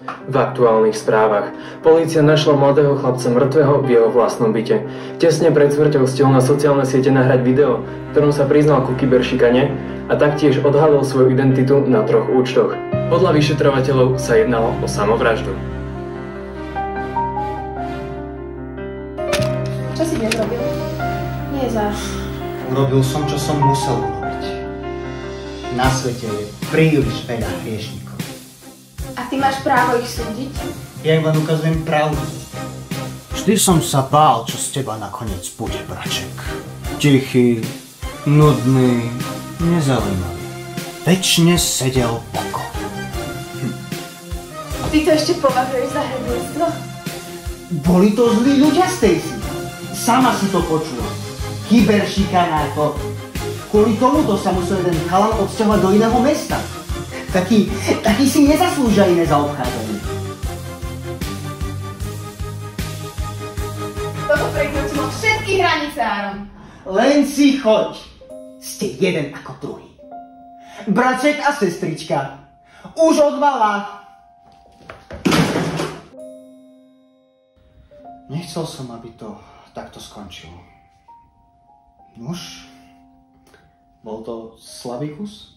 V aktuálnych správach. Polícia našla mladého chlapca mŕtvého v jeho vlastnom byte. Tesne pred smrťou stihol na sociálne siete nahrať video, v ktorom sa priznal ku kyberšikane a taktiež odhalil svoju identitu na 3 účtoch. Podľa vyšetrovateľov sa jednalo o samovraždu. Čo si dnes robil? Nie zás. Urobil som, čo som musel urobiť. Na svete je príliš veľa hriešnikov. A ty máš právo ich súdiť? Ja iba ukazujem pravdu. Vždy som sa bál, čo z teba nakoniec bude, braček. Tichý, nudný, nezaujímavý. Večne sedel boko. Ty to ešte považuješ za hrdinstvo? Boli to zlí ľudia, Stacy. Sama si to počula. Kyberšikanátor. Kvôli tomuto sa musel jeden chalan odsťahovať do iného mesta. Taký si nezaslúžia iné zaobchádzanie. Toto prekročilo všetky hranice, Aaron. Len si choď. Ste jeden ako druhý. Braček a sestrička. Už odvala. Nechcel som, aby to takto skončilo. Nuž, bol to slabý kus?